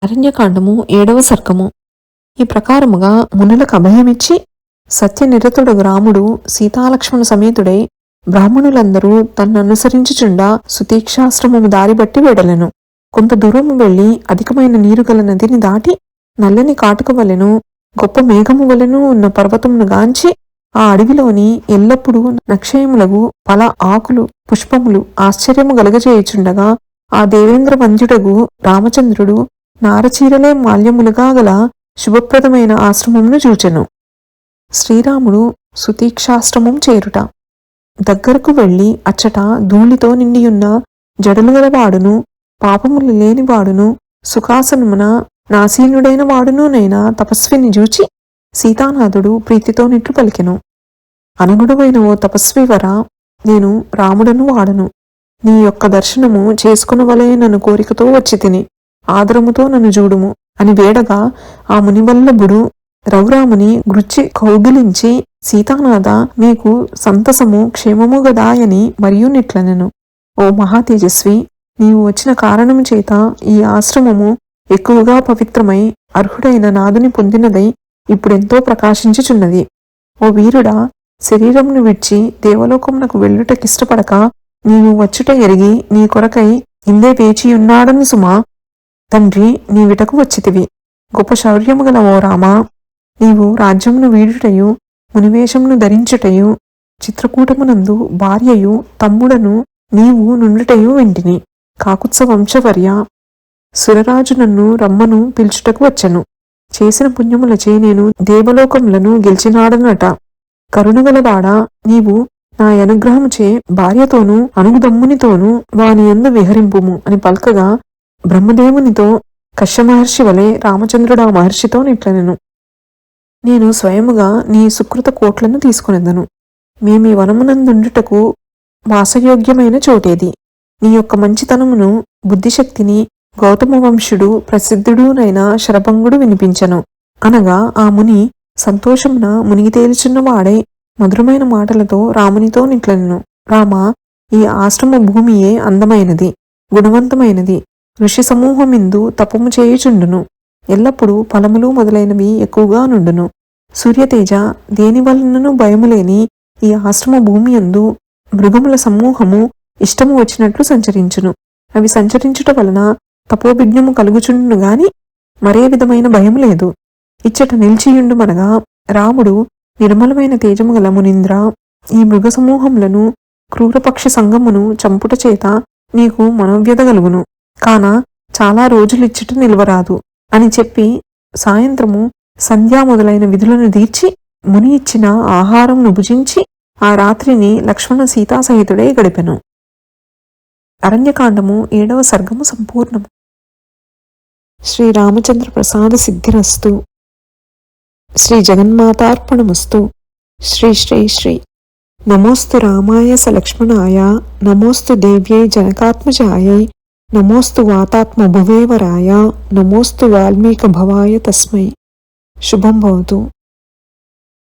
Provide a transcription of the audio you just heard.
అరణ్యకాండము 7వ సర్గము. ఈ ప్రకారముగా మునులకు అభయమిచ్చి సత్యనిరతుడగు రాముడు సీతాలక్ష్మణ సమేతుడై బ్రాహ్మణులందరూ తన్ననుసరించుచుండా సుతీక్షాశ్రమము దారిబట్టి వెడలెను. కొంత దూరము వెళ్లి అధికమైన నీరు గల నదిని దాటి నల్లని కాటుక వలెను గొప్ప మేఘము వలెను ఉన్న పర్వతమును గాంచి ఆ అడవిలోని ఎల్లప్పుడూ నక్షయములగు పల ఆకులు పుష్పములు ఆశ్చర్యము గలగజేయుచుండగా ఆ దేవేంద్ర వంద్యుడగు రామచంద్రుడు నారచీరలే మాల్యములుగా గల శుభప్రదమైన ఆశ్రమమును చూచెను. శ్రీరాముడు సుతీక్షాశ్రమం చేరుట. దగ్గరకు వెళ్లి అచ్చట ధూళితో నిండియున్న జడలు గలవాడును పాపములు లేనివాడును సుఖాసనమున నాసీనుడైన వాడునునైనా తపస్విని చూచి సీతానాథుడు ప్రీతితో నిట్లు పలికెను. అనగుడవైన ఓ తపస్వివరా, నేను రాముడను వాడను. నీ యొక్క దర్శనము చేసుకునవలే నన్ను కోరికతో వచ్చి తిని ఆదరముతో నన్ను చూడుము అని వేడగా ఆ మునివల్లభుడు రఘురాముని గృచ్చి కౌగిలించి సీతానాథ, మీకు సంతసము క్షేమము గదాయని మరియు నిట్లనెను. ఓ మహాతేజస్వి, నీవు వచ్చిన కారణము చేత ఈ ఆశ్రమము ఎక్కువగా పవిత్రమై అర్హుడైన నాదుని పొందినదై ఇప్పుడెంతో ప్రకాశించుచున్నది. ఓ వీరుడా, శరీరమును విడిచి దేవలోకమునకు వెళ్ళుటకిష్టపడక నీవు వచ్చుట ఎరిగి నీ కొరకై ఇందే వేచియున్నాడను సుమా. తండ్రి, నీవిటకు వచ్చితివి. గొప్ప శౌర్యము గల ఓ రామా, నీవు రాజ్యమును వీడుటయు మునివేషమును ధరించుటయు చిత్రకూటమునందు భార్యయు తమ్ముడను నీవు నుండుటయు వింటిని. కాకుత్స వంశవర్య, సురరాజు నన్ను రమ్మను పిలుచుటకు వచ్చెను. చేసిన పుణ్యములచే నేను దేవలోకములను గెలిచినాడనట. కరుణగలవాడా, నీవు నా అనుగ్రహముచే భార్యతోనూ అనుగుదమ్మునితోనూ వాని యందు విహరింపుము అని పల్కగా బ్రహ్మదేవునితో కశ్యమహర్షి వలె రామచంద్రుడా మహర్షితో నిట్లనెను. నేను స్వయముగా నీ సుకృత కోట్లను తీసుకునేదను. మేమీ వనమునందుండుటకు వాసయోగ్యమైన చోటేది. నీ యొక్క మంచితనమును బుద్ధిశక్తిని గౌతమ వంశుడు ప్రసిద్ధుడునైన శరభంగుడు వినిపించెను. అనగా ఆ ముని సంతోషమున మునిగి తేల్చున్నవాడై మధురమైన మాటలతో రామునితో నిట్లనెను. రామా, ఈ ఆశ్రమ భూమియే అందమైనది, గుణవంతమైనది. ఋషి సమూహమిందు తపము చేయుచుండును. ఎల్లప్పుడూ ఫలములు మొదలైనవి ఎక్కువగా నుండును. సూర్యతేజ, దేని వలనను భయములేని ఈ ఆశ్రమ భూమి యందు మృగముల సమూహము ఇష్టము వచ్చినట్లు సంచరించును. అవి సంచరించుట వలన తపోవిఘ్నము కలుగుచుండును గాని మరే విధమైన భయము లేదు. ఇచ్చట నిలిచియుండుమనగా రాముడు నిర్మలమైన తేజము గల మునీంద్ర, ఈ మృగ సమూహములను క్రూరపక్షి సంగమును చంపుట చేత నీకు మనోవ్యధ కలుగును. కాన చాలా రోజులిచ్చట నిలవరాదు అని చెప్పి సాయంత్రము సంధ్యా మొదలైన విధులను తీర్చి ముని ఇచ్చిన ఆహారమును భుజించి ఆ రాత్రిని లక్ష్మణ సీతాసహితుడై గడిపెను. అరణ్యకాండము 7వ సర్గము సంపూర్ణము. శ్రీరామచంద్ర ప్రసాద సిద్ధిరస్తు. శ్రీ జగన్మాతార్పణమస్తు. శ్రీ శ్రీ శ్రీ. నమోస్తు రామాయ సలక్ష్మణాయ, నమోస్తు దేవ్యై జనకాత్మజాయై, నమోస్తు వాతాత్మ భువేవరాయ, నమోస్తు వాల్మీక భవాయ తస్మై. శుభం భవతు.